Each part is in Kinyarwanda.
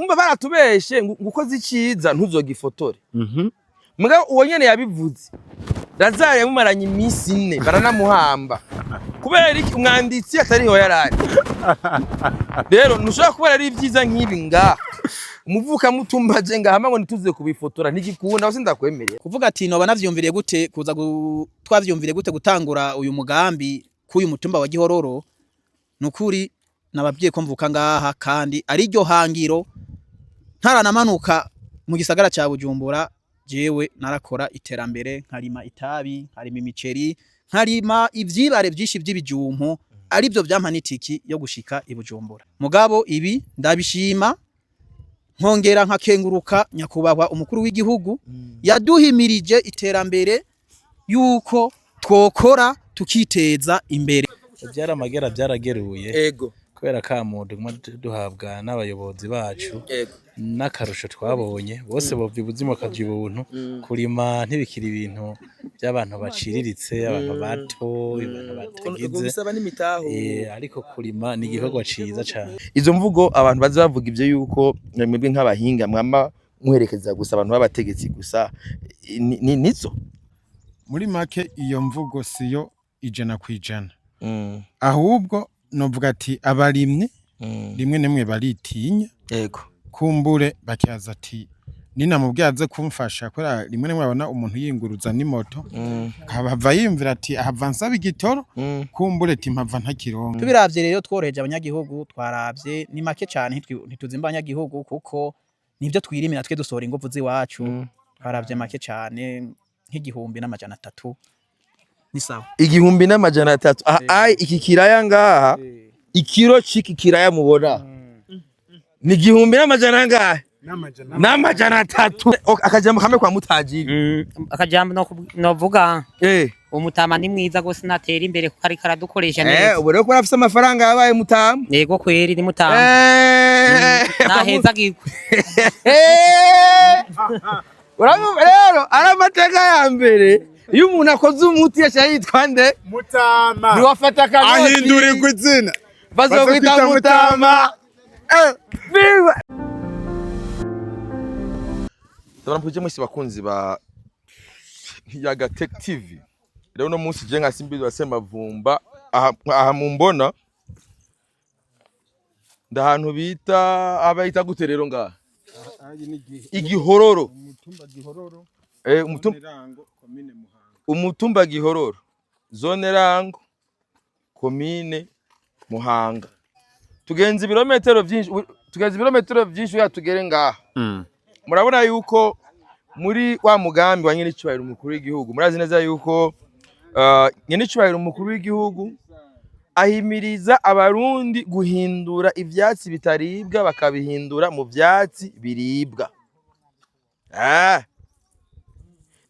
umva baratubeshe ngukoze iciza ntuzogifotore. Mugabo uwo nyene yabivuze. Lazaro yamumaranye iminsi 4 baranamuhamba. Kubera iki umwanditsi atariho yarari. Rero nushaka kubera ari ivyiza nk'ibi nga. Umuvuka mutumbaje ngahama ngo nituze kubifotora ntigikunda wose ndakwemereye. Kuvuga ati no banavyumviriye gute kuza twavyumviriye gute gutangura uyu mugambi kuyu mutumba wa Gihororo. Nukuri nababwiye ko mvuka ngaha kandi ari ryo hangiro ntaranamanuka mu gisagara ca Bujumbura. Jewe narakora iterambere nkarima itabi, nkarima imiceri, nkarima ivyibare byinshi by'ibijumpu ari byo byampanitiki yo gushika i Bujumbura. Mugabo ibi ndabishima nkongera nkakenguruka nyakubahwa umukuru w'igihugu yaduhimirije iterambere yuko twokora tukiteza imbere. Byara magera byarageruye. Ego. Kubera kamudu duhabwa n'abayobozi bacu. Ego. Nakarusho twabonye bose bovye ubuzima kaje ubuntu kurima ntibikira ibintu by'abantu baciriritse abantu bato ibintu batagize bisaba n'imitaho ariko kurima ni igikorwa ciza cyane. Izo mvugo abantu bazavuga ivyo yuko mwebwe nk'abahinga mwama muherekeza gusa abantu babategetsi gusa nizo muri make iyo mvugo siyo 100%. Ahubwo novuga ati abarimwe rimwe nemwe baritinya. Yego. Kumbure bakiyaza ati nina mubyaze kumfasha kora rimwe nemwe babona umuntu yinguruza n'imoto kabava yimvira ati avansa bigitoro kumbure ati mpava ntakironka. Tubiravye rero tworoheje abanyagihugu twaravye ni make cyane ntituzimba abanyagihugu kuko nivyo twirimira twe dusora ingovu ziwacu. Twaravye make cyane nk'igihumbi n'amajana 3 ni sawa. Igihumbi n'amajana 3 ai iki kiraya ngaha ikiro ciki kiraya mubona ni igihumbi n'amajana ngahe n'amajana 3 akajambo kamwe kwa mutajiri. Akajambo novuga umutama ni mwiza gose natera imbere kuko ari karadukoresha neza. Ubure ko afise amafaranga yabaye mutama. Yego kweri ni mutama. Naheza gikwe. Urabumva rero aramateka ya mbere iyo umuntu akoze umuti yasha yitwa nde mutama. Niwafata kanoti ahindurirwa izina bazokwita mutama. Viva! Mpuje mwese bakunzi ba Yaga Tech TV. Rero no munsi je nka Simbizi Wasemavumba aha mumbona ndahantu bita abayita gute rero ngaha Igihororo. Umutumba Gihororo. Umutumba Gihororo. Zone Rango. Komine Muhanga. Tugenze ibirometero byinshi tugere ngaha. Murabona yuko muri wa mugambi wa nyene cyubahiro umukuru w'igihugu murazi neza yuko nyene cyubahiro umukuru w'igihugu ahimiriza abarundi guhindura ivyatsi bitaribwa bakabihindura mu vyatsi biribwa.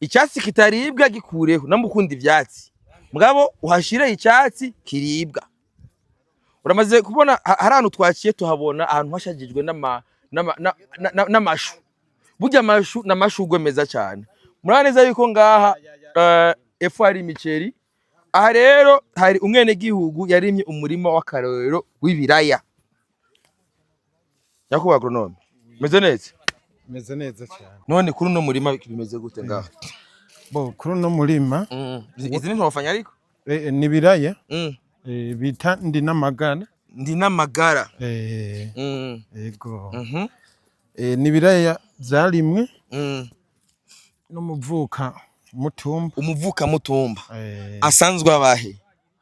Icyatsi kitaribwa gikureho namukunda ivyatsi mugabo uhashire icyatsi kiribwa. Uramaze kubona harano twaciye tuhabona ahantu hashagijwe n'amashu. Burya amashu n'amashugwe meza cyane. Muraneza yuko ngaha efu ari imiceri. Aha rero hari umwene gihugu yarimye umurima w'akarorero w'ibiraya. Yakuba agronome. Meze neza? Meze neza cyane. None kuri no murima bimeze gute ngaha? Bo kuri no murima izi ni ntofanya ariko? Ni biraya. Bita ndi n'amagara. Yego. Ni biraya zarimwe n'umuvuka mutumba. Umuvuka mutumba. Asanzwe abahe?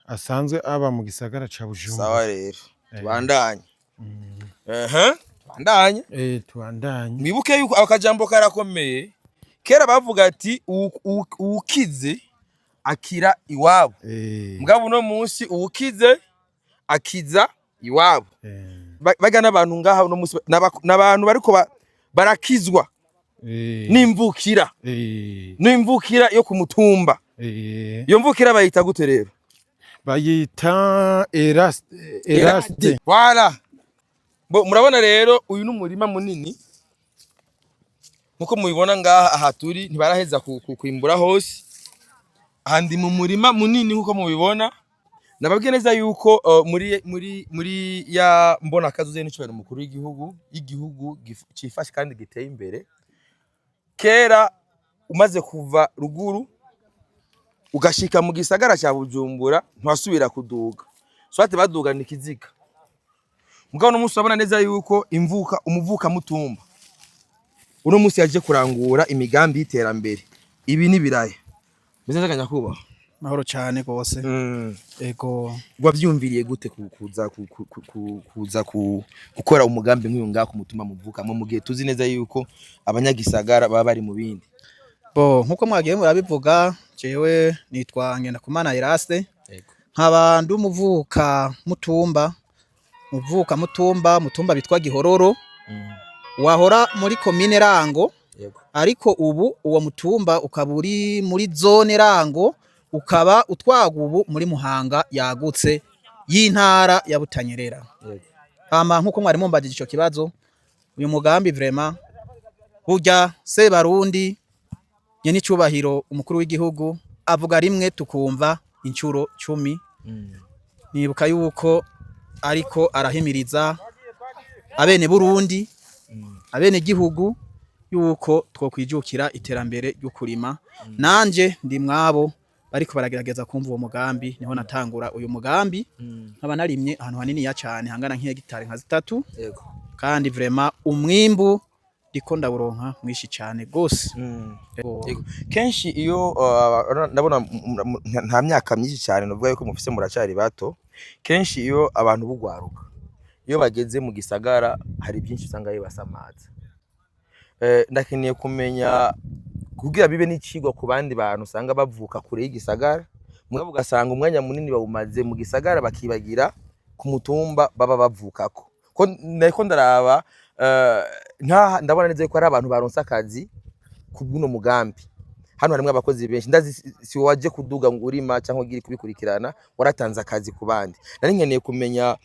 Asanzwe aba mu gisagara ca Bujumbura. Sawa rero. Tubandanye. Tubandanye. Tubandanye. Mwibuke yuko akajambo karakomeye. Kera bavuga ati ukize akira iwabo. Mugabo no munsi ukize akiza iwabo. Baga n'abantu ngaha no munsi n'abantu bariko barakizwa. Nimvukira. Nimvukira yo kumutumba. Yo mvukira bayita gute rero? Bayita Eraste. Voilà. Bo murabona rero uyu n'umurima munini. Nkuko mubibona ngaha aha turi ntibaraheza kwimbura hose. Ahandi mu murima munini nkuko mubibona nababwiye neza yuko muri ya mbona kazuze n'icubahiro umukuru w'igihugu cifashe kandi giteye imbere. Kera umaze kuva ruguru ugashika mu gisagara cya Bujumbura ntwasubira kuduga, swate badugana ikiziga. Mugabo no musi abona neza yuko umuvuka mutumba uno musi yaje kurangura imigambi y'iterambere. Ibi ni biraya meze nzaganya kuba mahoro cyane gose. Ego wavyumviriye gute kuza gukora umugambi nk'uyu ngaka umutumba muvuka mu gihe tuzi neza yuko abanyagisagara baba bari mu bindi? Bo nkuko mwagiye murabivuga, jewe nitwa Ngendakumana Eraste, nkaba ndumuvuka mutumba bitwa Gihororo, wahora muri komine Rango. Ariko ubu uwo mutumba ukaba uri muri zone Rango, ukaba utwaga ubu muri Muhanga yagutse y'intara ya Butanyerera. Hama nkuko mwari mumbajije ico kibazo, uyu mugambi vraiment burya Sebarundi nyene icubahiro umukuru w'igihugu avuga rimwe tukumva incuro 10. Nibuka yuko ariko arahimiriza abene Burundi, abene gihugu yuko twokwijukira iterambere ry'ukurima. Nanje ndi mwabo bariko baragerageza kumva uwo mugambi, niho natangura uyu mugambi. Nkaba narimye ahantu hanini ya cyane hangana nk'hegitari nka 3. Yego. Kandi vraiment umwimbu ndiko ndaburonka mwishi cyane gose. Kenshi iyo ndabona nta myaka myinshi cyane novuga yuko mufise muracari bato, kenshi iyo abantu bugwaruka iyo bageze mu gisagara hari byinshi usanga yibasamaza. Ndakeneye kumenya kugira bibe n'icigwa ku bandi bantu usanga bavuka kure y'igisagara, mugabo ugasanga umwanya munini bawumaze mu gisagara bakibagira ku mutumba baba bavukako. Ko ndiko ndaraba ndabona neza ko ari abantu baronsa akazi kubw'uno mugambi. Hano harimwe abakozi benshi, ndazi si waje kuduga ngo urima cyangwa ugiri kubikurikirana, waratanze akazi ku bandi. Nari nkeneye kumenya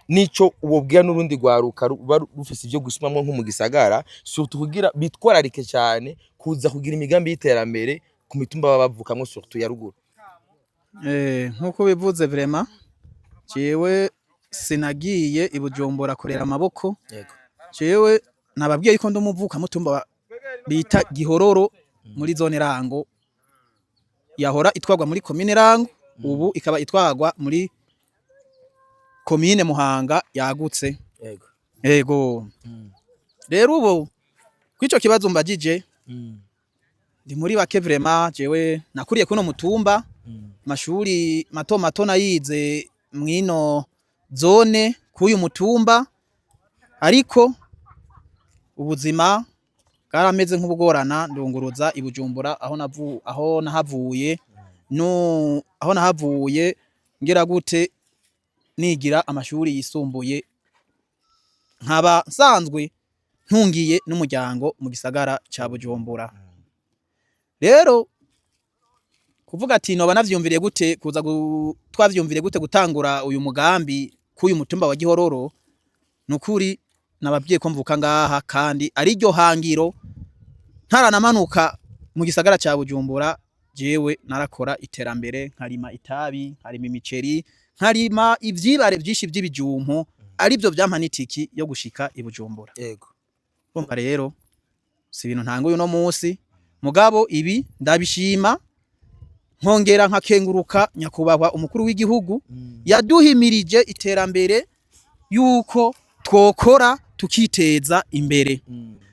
nico ubobwira n'urundi gwaruka rufise ivyo gusumamwe nko mu gisagara, surtout kugira bitwararike cyane kuza kugira imigambi y'iterambere ku mitumba babavukamwe surtout ya ruguru. Nkuko bivuze vraiment jewe sinagiye ibujumbura kurera amaboko. Yego. Jewe nababwiye yuko ndumuvuka mutumba bita Gihororo muri zone Rango, yahora itwagwa muri komine Rango, ubu ikaba itwagwa muri komine Muhanga yagutse. Yego. Yego. Rero ubu kwico kibazo mbajije, ndi muri bake vraiment jewe nakuriye kuno mutumba, mashuri mato nayize mwino zone kuyu mutumba, ariko ubuzima bwarameze nk'ubugorana ndunguruza ibujumbura aho nahavuye ngira gute nigira amashuri yisumbuye, nkaba nsanzwe ntungiye n'umuryango mu gisagara ca Bujumbura. Rero kuvuga ati noba navyumviriye gute twavyumviriye gute gutangura uyu mugambi kuyu mutumba wa Gihororo, nukuri nababwiye ko mvuka ngaha kandi ari ryo hangiro. Ntaranamanuka mu gisagara ca Bujumbura, jewe narakora iterambere, nkarima itabi, nkarima imiceri, nkarima ivyibare byinshi by'ibijumpu, ari byo byampanitiki yo gushika ibujumbura. Yego. Bomba rero si ibintu ntanguye uno munsi, mugabo ibi ndabishima, nkongera nkakenguruka nyakubahwa umukuru w'igihugu yaduhimirije iterambere yuko twokora tukiteza imbere.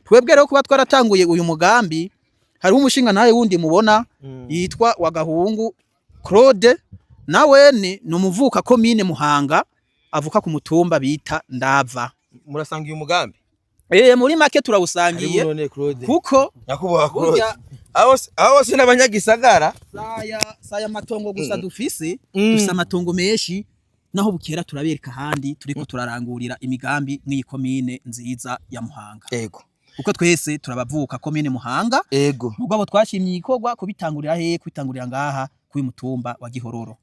Twebwe rero kuba twaratanguye uyu mugambi, hari umushinga nawe wundi mubona yitwa Wagahungu Claude, nawene numuvuka komine Muhanga, avuka ku mutumba bita Ndava. Murasanga uyu mugambi? Muri make turawusangiye kuko nyakubahwa Claude aho se n'abanyagisagara saya matongo gusa dufise amatongo menshi, naho bukera turabereka handi turiko turarangurira imigambi mw'ikomine nziza ya Muhanga. Yego. Kuko twese turabavuka komine Muhanga. Yego. Mugabo twashimye ikorwa kubitangurira kwitangurira ngaha kuyu mutumba wa Gihororo.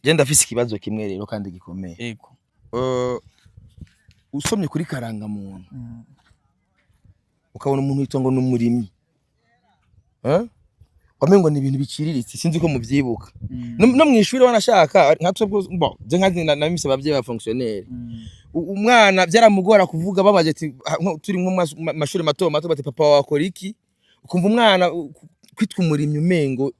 Je ndafise ikibazo kimwe rero kandi gikomeye. Yego. Usomye kuri karanga muntu ukabona umuntu yitongo n'umurimyi, wamengo ni ibintu biciriritse sinzi ko muvyibuka no mwishuri wanashaka nka twebwe bo je nkazi na mise abavyeyi ba fonctionnaire umwana byaramugora kuvuga babaje ati turi nko mashuri mato mato bati papa wakora iki ukumva umwana kwitwa umurimyi umengo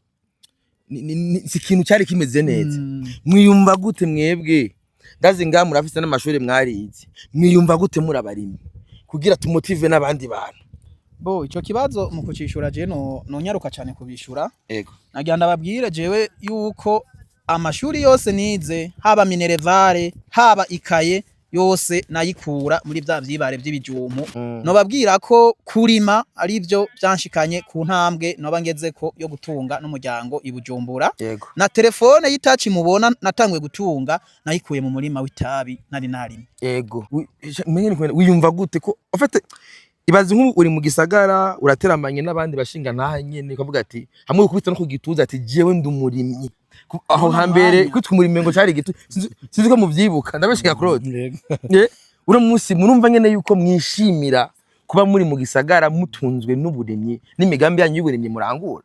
si ikintu cyari kimeze neza mwiyumva gute mwebwe ndazi nga murafise n'amashuri mwarize mwiyumva gute murabarimyi kugira tumotive n'abandi bantu bo ico kibazo mu kucishura je no nyaruka cyane kubishura yego nagira ndababwire jewe yuko amashuri yose nize haba minerevare haba ikaye yose nayikura muri bya vyibare by'ibijumpu no babwira ko kurima ari byo byanshikanye ku ntambwe no bangeze ko yo gutunga n'umuryango ibujumbura na telefone y'itachi mubona natangwe gutunga nayikuye mu murima w'itabi nari narimo yego wiyumva gute ko ofete ibaze nk'ubu uri mu gisagara urateramanye n'abandi bashinga naha nyene ukavuga ati hamwe ukubita no kugituza ati jewe ndumurimyi aho hambere kwitwa umurimyi ngo cyari gitu sinzi ko muvyibuka ndabeshiga Claude uro munsi murumva nyene yuko mwishimira kuba muri mu gisagara mutunzwe n'uburimyi n'imigambi yanyu y'uburimyi murangura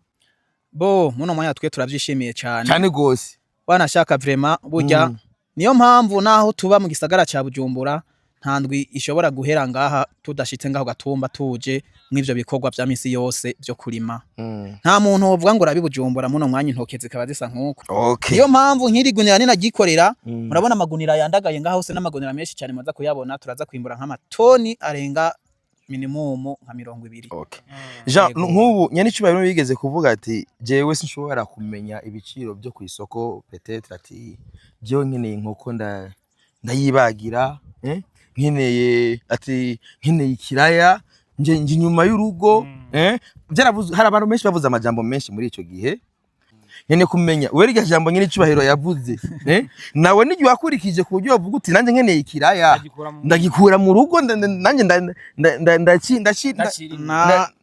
bo muno mwanya twe turavyishimiye cyane gose wanashaka vraiment burya niyo mpamvu naho tuba mu gisagara ca Bujumbura ntandwi ishobora guhera ngaha tudashitse ngaho gatumba tuje mw'ivyo bikorwa vya misi yose byo kurima nta muntu uvuga ngo rabibujumbura muno mwanya intokeze zikaba zisa nkuko niyo mpamvu nkirigunira ninagikorera murabona amagunira yandagaye ngaho hose n'amagunira menshi cyane maza kuyabona turaza kwimbura nk'amatoni arenga minimum nka 20 Jean nk'ubu nyani cubahiro bigeze kuvuga ati jewe sinshobora kumenya ibiciro byo ku isoko peut-être ati jewe nkeneye inkoko ndayibagira nkeneye ati nkeneye ikiraya nje nyuma y'urugo byaravuze hari abantu menshi bavuze amajambo menshi muri ico gihe nyene kumenya weri iryo jambo nyene cubahiro yavuze nawe nijye wakurikije ku buryo bavuga uti nanje nkeneye ikiraya ndagikura mu rugo nanje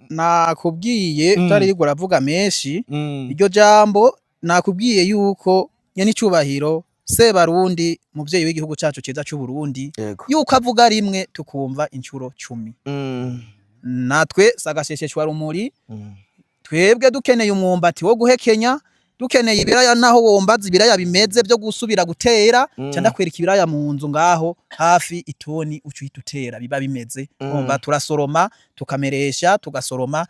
nakubwiye utari rigora avuga menshi iryo jambo nakubwiye yuko nyene cubahiro Sebarundi muvyeyi w'igihugu cyacu cyiza cy'u Burundi yuko avuga rimwe tukumva incuro 10 natwe sagashesheshwa rumuri twebwe dukeneye umwumbati wo guhekenya dukeneye ibiraya naho wombaza ibiraya bimeze byo gusubira gutera cyanda kwereka ibiraya mu nzu ngaho hafi itoni ucuyitutera biba bimeze umba turasoroma tukameresha tugasoroma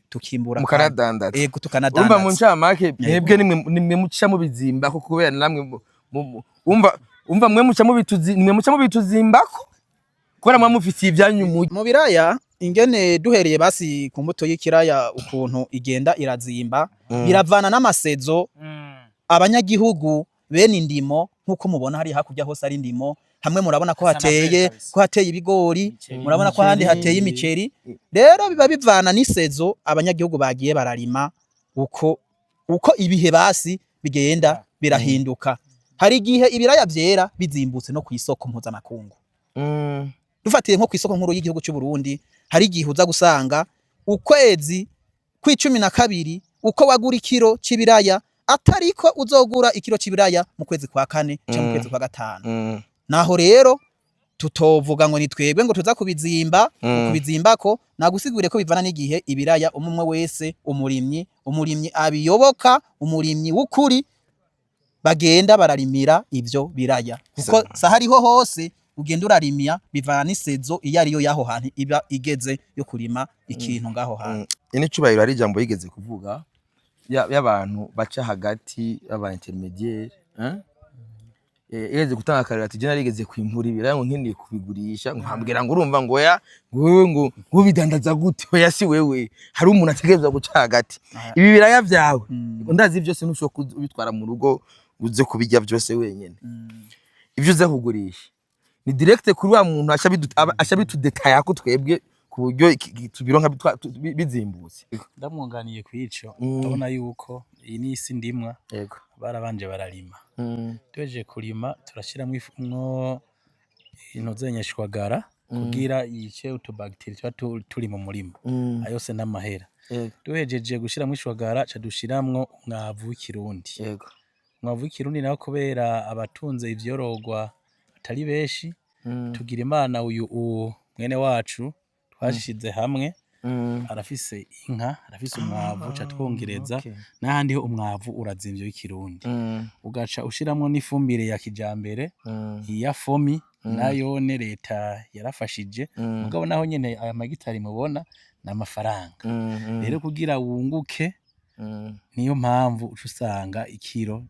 tukimbura mukaradandata yego tukanadandata umva mu ncamake mwebwe nimwe muca mu bizimba ko kubera namwe umva mwe muca mu bituzimbako kubera mwa mufitiye ibyanyu mu biraya ingene duhereye basi ku mbuto y'ikiraya ukuntu igenda irazimba biravana n'amasezo abanyagihugu bene indimo nkuko mubona hari hakurya hose ari indimo hamwe murabona ko hateye ibigori murabona ko handi hateye imiceri rero biba bivana n'isezo abanyagihugu bagiye bararima uko ibihe basi bigenda birahinduka hari igihe ibiraya vyera bizimbutse no ku isoko mpuzamakungu dufatiye nko ku isoko nkuru y'igihugu cy'u Burundi hari igihe uza gusanga ukwezi kw'12 uko wagura ikiro c'ibiraya atariko uzogura ikiro c'ibiraya mu kwezi kwa 4 cyangwa mu kwezi kwa 5 naho rero tutovuga ngo ni twebwe ngo tuza kubizimba kubizimbako nagusigure ko bivana n'igihe ibiraya umwe wese umurimyi abiyoboka umurimyi w'ukuri bagenda bararimira ivyo biraya kuko sahariho hose ugenda urarimya bivana n'isezo iyo ariyo yaho hantu iba igeze yo kurima ikintu ngaho hantu ine cubahiro ari jambo yigeze kuvuga y'abantu baca hagati y'aba intermediaire yigeze gutanga akarira ati je narigeze kwimpura ibiraya ngo nkeneye kubigurisha nkambwira ngo urumva ngo wewe ngo ubidandaza gute oya si wewe hari umuntu ategereza guca hagati ibi biraya vyawe ndazi byose ntushobora kubitwara mu rugo uze kubijya byose wenyene ivyo uze kugurisha ni direct kuri wa muntu ashabitudetaya ko twebwe ku buryo tubironka bizimbutse ndamwunganiye kwico ndabona yuko iyi ni isi ndimwa yego barabanje bararima tweje kurima turashiramo ifumwo intozenyeshwagara kugira yice utubacteria turi mu murima ayose n'amahera duhejeje gushiramo ishwagara ca dushiramwo umwavu w'ikirundi yego umwavu w'ikirundi naho kubera abatunze ivyorogwa atari benshi tugira imana uyu mwene wacu twashize hamwe arafise inka, arafise umwavu ca twongereza n'ahandi ho umwavu urazimvye w'ikirundi ugaca ushiramwo n'ifumbire ya kijambere iya fomi nayone leta yarafashije mugabo naho nyene aya magitari mubona n'amafaranga rero kugira wunguke niyo mpamvu uca usanga ikiro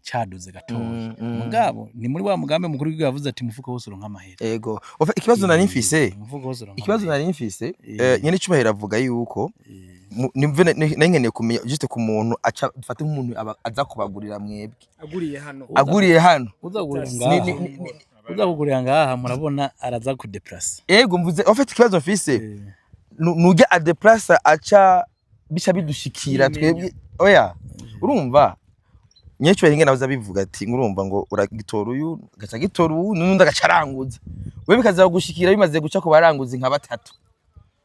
caduze gatoya mugabo ni muri wa mugambi mukuru w'igihugu yavuze ati mufuko wose uronka amahera ego ikibazo nari mfise nyene icubahiro avuga yuko nkeneye kumenya juste ku muntu aca dufate nk'umuntu aza kubagurira mwebwe aguriye hano uza kugurira ngaha murabona araza kudeplace ego mvuze ikibazo mfise nujya adeplace aca bica bidushikira twebwe oya urumva nyecyo hinge navuze bivuga ati ngurumva ngo uragitora uyu gaca gitora uyu nundi agacaranguza we bikaza gushikira bimaze guca ku baranguzi nka batatu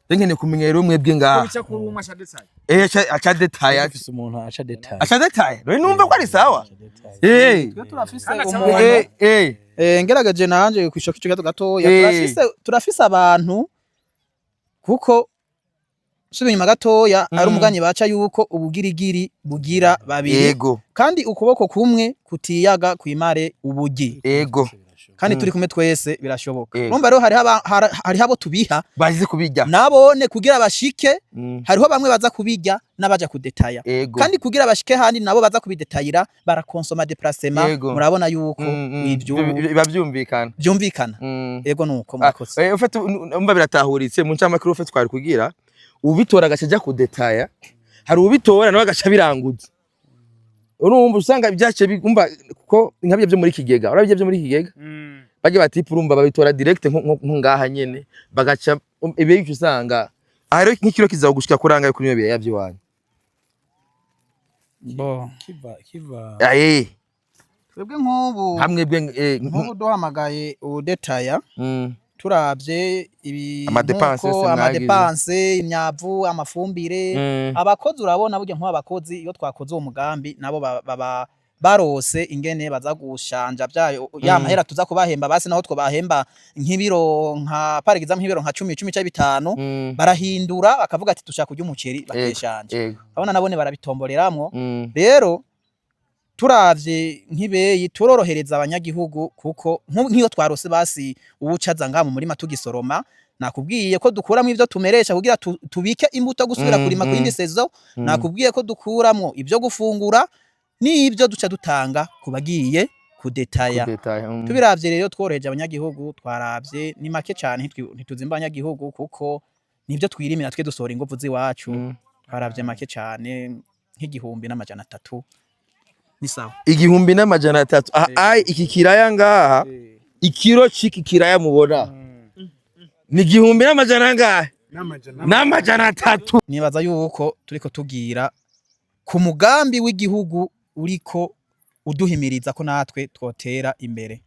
nkene kumenya rero mwebwe ngaha bica kuri umwe aca aca detail afise umuntu aca detail rero numva ko ari sawa turafise umuntu ngerageje nanje kwishoka ico gatoya turafise abantu kuko subi nyuma gatoya ari umuganyi baca yuko ubugirigiri bugira babiri kandi ukuboko kumwe kutiyaga kwimare ubugi kandi turi kumwe twese birashoboka urumva rero hari habo tubiha bazize kubijya nabone kugira bashike hariho bamwe baza kubijya nabaja kudetaya kandi kugira bashike handi nabo baza kubidetayira barakonsoma déplacement murabona yuko ibyo byumvikana ego nuko mwakoze ufite umva biratahuritse mu ncama ufite twari kugira ubitora agaca kudetaya hari ubitora nawe agaca biranguza urumva usanga byace bigumba kuko nkabye byo muri kigega urabye byo muri kigega baje bati urumva babitora direct nko ngaha nyene bagaca ibyo usanga ahero nk'ikiro kizagushika kuranga kuri yo yavyo wanyu bo kiva twebwe nk'ubu hamwe nk'ubu duhamagaye udetaya turavye amadepanse imyavu amafumbire abakozi urabona burya nk'abakozi iyo twakoze uwo mugambi nabo baba barose ingene baza gushanja byayo ya mahera tuza kubahemba basi naho twobahemba nk'ibiro nka paregiza nk'ibiro nka 10 barahindura bakavuga ati tushaka kurya umuceri bakeshanje abona nabone barabitomboreramwo rero turavye nk'ibeyi turorohereza abanyagihugu kuko nk'iyo twarose basi ubucaza nga mu murima tugisoroma nakubwiye ko dukuramwo ivyo tumeresha kugira tubike imbuto gusubira kurima ku yindi sezo nakubwiye ko dukuramwo ivyo gufungura n'ibyo duca dutanga kubagiye kudetaya tubiravye rero tworoheje abanyagihugu twaravye ni make cyane ntituzimba abanyagihugu kuko nivyo twirimira twe dusora ingovu ziwacu twaravye make cyane nk'igihumbi n'amajana 3 ni sawa igihumbi n'amajana 3 iki kiraya ngaha ikiro ciki kiraya mubona ni igihumbi n'amajana ngaha n'amajana 3 nibaza yuko turiko tugira ku mugambi w'igihugu uriko uduhimiriza ko natwe twotera imbere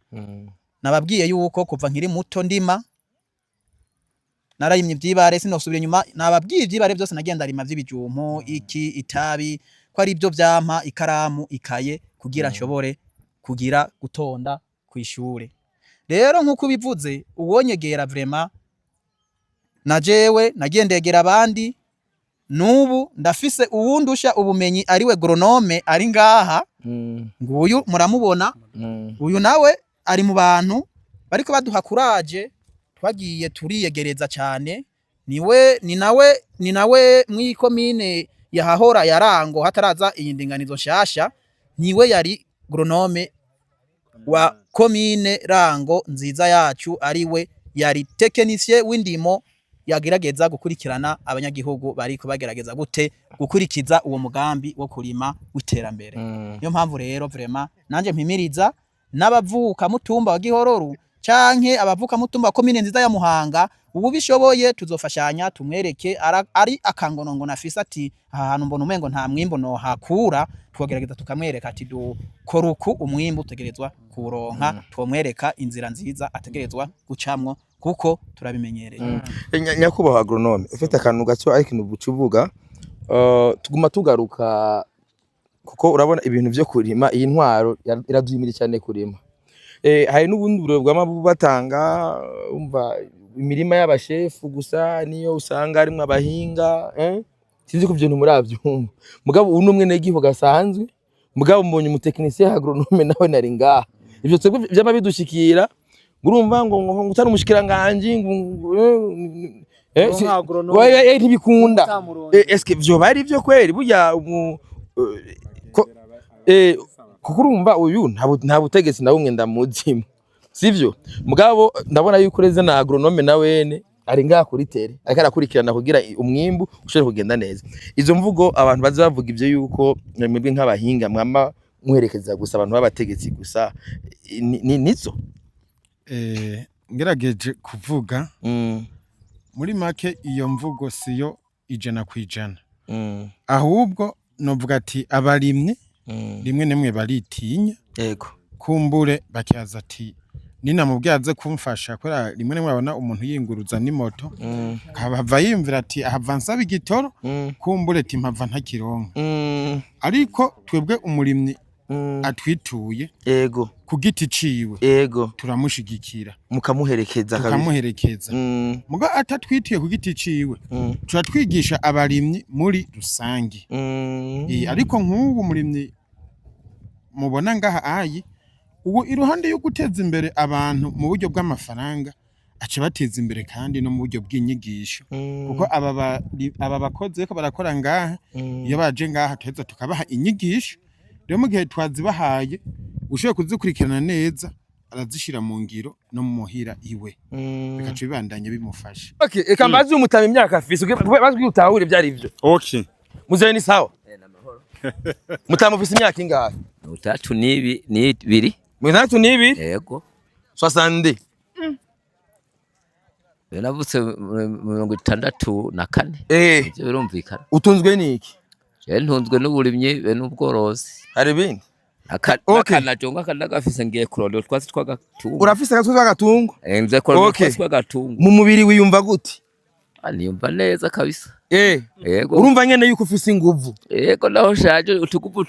nababwiye yuko kuva nkiri muto ndima narayimye ivyibare sinosubira inyuma nababwiye ivyibare byose nagenda rima vy'ibijumpo iki itabi ko ari byo vyampa ikaramu ikaye kugira nshobore kugira gutonda kwishure rero nkuko bivuze uwonyegera vraiment najewe nagendegera abandi nubu ndafise uwundusha ubumenyi ariwe agronome ari ngaha nguyu muramubona uyu nawe ari mu bantu bariko baduha courage twagiye turiyegereza cyane ni nawe mwikomine yahahora yarango hataraza iyi ndinganizo nshasha niwe yari agronome wa komine rango nziza yacu ariwe yari technicien w'indimo yagerageza gukurikirana abanyagihugu bari kubagerageza gute gukurikiza uwo mugambi wo kurima w'iterambere niyo mpamvu rero vraiment nanje mpimiriza n'abavuka mutumba wa Gihororo canke abavuka mutumba wa komine nziza ya Muhanga ubu bishoboye tuzofashanya tumwereke ari akangonongo nafisa ati aha hantu mbona umengo nta mwimbo no hakura twogerageza tukamwereka ati koruku umwimbo utegerezwa kuronka twomwereka inzira nziza ategerezwa gucamwo kuko turabimenyereye nyakubahwa agronome ufite akantu gato ariko nubucuvuga tuguma tugaruka kuko urabona ibintu byo kurima iyi ntwaro iraduhimira cyane kurima hari n'ubundi buro bw'amabu batanga umva imirima y'abashefu gusa niyo usanga harimo abahinga sinzi ko ibintu muravyumva mugabo ubu numwe negiho gasanzwe mugabo mbonye umutekinisiye agronome nawe nari ngaha ivyo twebwe vyama bidushikira ngurumva ngo utari umushikiranganje ntibikunda eske vyo bari vyo kweri burya kuko urumva uyu nta butegetsi na bumwe ndamuzimo sivyo mugabo ndabona yuko reze na agronome nawene ari ngaha kuri tere ariko arakurikirana kugira umwimbu ushobore kugenda neza izo mvugo abantu baza bavuga ivyo yuko mwebwe nk'abahinga mwama muherekeza gusa abantu b'abategetsi gusa nizo ngerageje kuvuga muri make iyo mvugo siyo 100%, ahubwo novuga ati abarimwe rimwe nemwe baritinya yego kumbure bakiyaza ati ninamubwiye kumfasha kora rimwe nemwe abona umuntu yinguruza n'imoto kabava yimvira ati ahava nsaba igitoro kumbure ati mpava ntakironka ariko twebwe umurimyi atwituye yego ku giti ciwe yego turamushigikira mukamuherekeza muga atatwitiye ku giti ciwe turatwigisha abarimyi muri rusangi ariko nk'ubu umurimyi mubona ngaha ayi ubu iruhande yo guteza imbere abantu mu buryo bw'amafaranga ace bateza imbere kandi no mu buryo bw'inyigisho kuko aba bakoze ko barakora ngaha iyo baje ngaha tuheza tukabaha inyigisho rero mu gihe twazibahaye ushoboye kuzikurikirana neza arazishira mu ngiro no mu muhira iwe bikaca bibandanye bimufasha. Okay, eka mbazi umutama imyaka afise bazwi utahure byari ivyo. Okay. Muzehe ni sawa? Namahoro. Mutama ufise imyaka ingahe? 32. 32? Yego. 60. Navutse 64. Ivyo birumvikana. Utunzwe niki? Ntunzwe n'uburimyi be n'ubworozi. Hari bindi? Akana jonga kana gafise ngiye kurondera twasi twagatunga. Urafise agatwe twagatunga? Nze kurondera twasi twagatunga. Mu mubiri wiyumva gute? Niyumva neza kabisa. Yego. Urumva nyene yuko ufise inguvu? Yego naho shaje utuguvu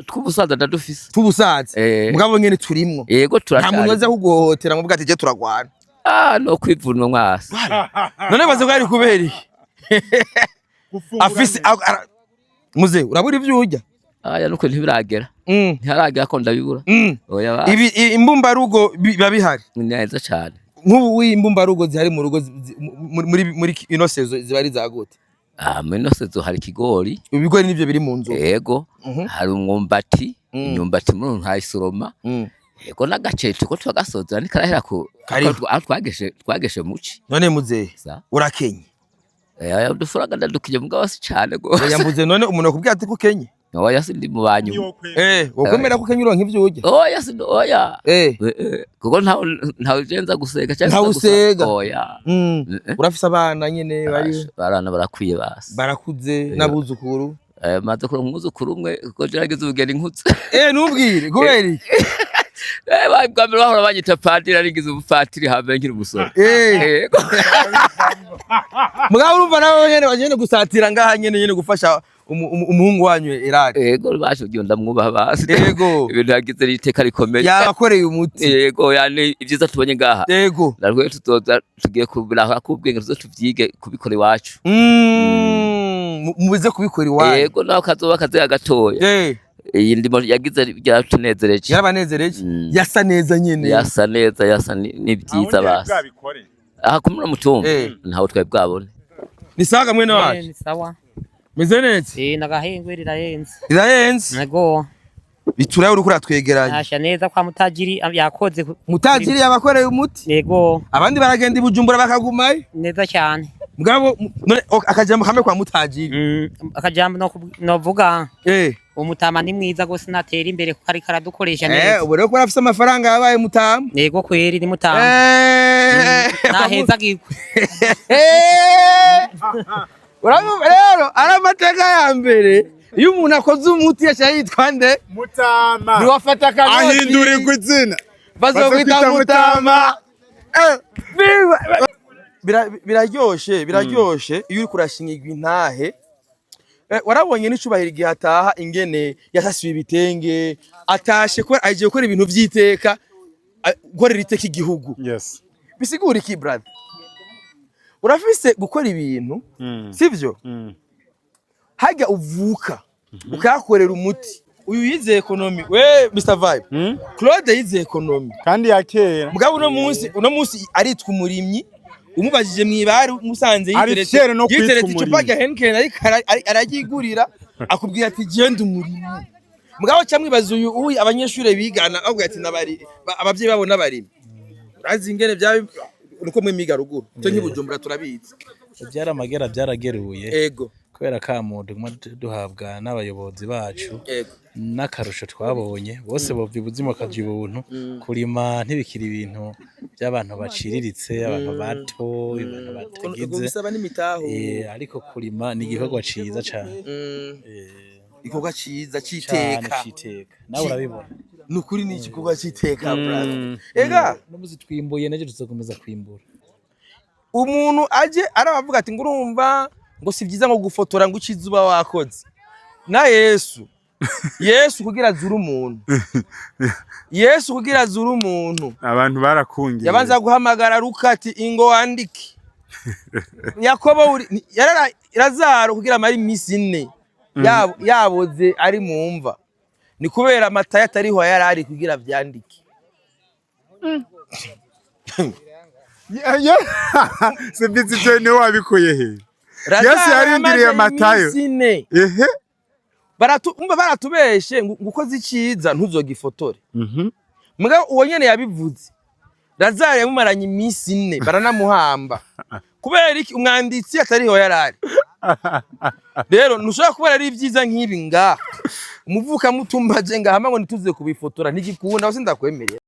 tw'ubusaza ndadufise. Tubusaza? Mugabo nyene turimwo. Yego turacana. Nta muntu waza kugohotera ngo ati je turagwana. No kwivuna mwasi. None baze kwari kubera afise muze urabura ivyo urya? Nuko ntibiragera. Ntiharagera ko ndabibura. Oya ibi imbumbarugo biba bihari. Neza cyane. Nk'ubu imbumbarugo zihari mu rugo muri ino sezo zibari zagute? Muri ino sezo hari kigori. Ibigori nivyo biri mu nzu. Yego. Hari umwumbati, imyumbati muri ntayisoroma. Yego n'agacete ko twagasoza ni karahera ko twageshe muci. None muze urakenye? Dufuraga ndadukije mugabo si cyane go. Yambuze none umuntu akubwiye ati ko kenye? Oya sindi mu banyu. Wokwemera ko kenyuro nk'ivyo urya? Oya sindi oya. Kuko nta ujenza gusega cyangwa gusega. Oya. Urafise abana nyene bari barana barakwiye basi. Barakuze nabuzukuru. Maze ko umuzukuru umwe ko gerageza ubugeni nkutse. Ntubwire kubera iki? Bagambira bahora banyita padiri arigize ubupatiri hamwe nkiri umusore. Mugabo urumva nawe nyene bagende gusatira ngaha nyene gufasha umuhungu wanyu Irari. Yego basho gyo mwubaha basi. Yego. Ibintu yagize riteka rikomeye. Yabakoreye umuti. Yego yani ivyiza tubonye ngaha. Yego. Narwe tuzoza tugiye kubiraho kubwenge tuzo tuvyige kubikora iwacu. Mubize kubikora iwacu. Yego naho kazoba kaze gatoya. Iyi ndimo yagize byatunezereje. Yarabanezereje. Yasa neza nyene. Yasa neza yasa ni byiza basi. Kumura mutumba ntaho twaye bwabone. Ni saga mwene wacu. Ni sawa. Meze neza? Nagahengwe rirayenze. Rirayenze? Nego. Bituraye uri kuratwegeranya. Asha neza kwa mutajiri yakoze. Mutajiri yabakoreye umuti? Nego. Abandi baragenda ibujumbura bakagumayo? Neza cyane. Mugabo none akajambo kamwe kwa mutajiri. Akajambo no vuga. Umutama ni mwiza gose natera imbere kuko ari karadukoresha neza. Ubu rero ko afise amafaranga yabaye mutama? Nego kweri ni mutama. Naheza gikwe. Urabumva rero aramateka ya mbere iyo umuntu akoze umuti yasha yitwa nde? Mutama. Niwafata kanoti. Ahindurirwa izina. Bazokwita mutama. Biraryoshe iyo uri kurashingirwa intahe. Warabonye n'icubahira igihe ataha ingene yasasiwe ibitenge atashe ko agiye gukora ibintu vy'iteka gukorera iteka igihugu. Yes. Bisigura iki brother? urafise gukora ibintu sivyo hajya uvuka ukakorera umuti uyu yize economy we Mr Vibe Claude yize economy kandi yakera mugabo uno munsi aritwa umurimyi umubajije mwibari musanze yiteretse icupa rya Henken aragigurira akubwira ati genda umurimyi mugabo cyamwibaza uyu abanyeshure bigana avuga ati nabari abavyeyi babo nabarimi urazi ingene bya uko mwe miga ruguru cyo nkibujumbura turabizi byaramagera byarageruye ego kubera kamuntu duhabwa n'abayobozi bacu n'akarusho twabonye bose bova ubuzima kaje ubuntu kurima ntibikira ibintu by'abantu baciriritse abantu bato ibintu batagize bisaba n'imitaho ariko kurima ni igikorwa ciza cyane igikorwa ciza citeka nawe urabibona nukuri ni igikorwa citeka brother ega n'umuzi twimbuye neje tuzakomeza kwimbura umuntu aje arabavuga ati ngurumva ngo si byiza ngo gufotora ngo ukizuba wakoze na Yesu kugira azura umuntu Yesu kugira azura umuntu abantu barakungiye yabanza guhamagara Rukati ingo wandike Yakobo Lazaro kugira amari imisi 4 yaboze ari mu mva ni kubera amata yatariho yarari kugira vyandike Sebitsi cyane wabikuye he Yesu yarindiriye Matayo ehe baratubeshe ngukoze iciza ntuzogifotore mugabo uwo nyene yabivuze Lazaro yamumaranye imisi 4 baranamuhamba kubera iki umwanditsi atariho yarari rero nushaka kubera ari byiza nk'ibi ngaha umuvuka mutumbaje ngahama ngo nituze kubifotora ntigikunda wase ndakwemerera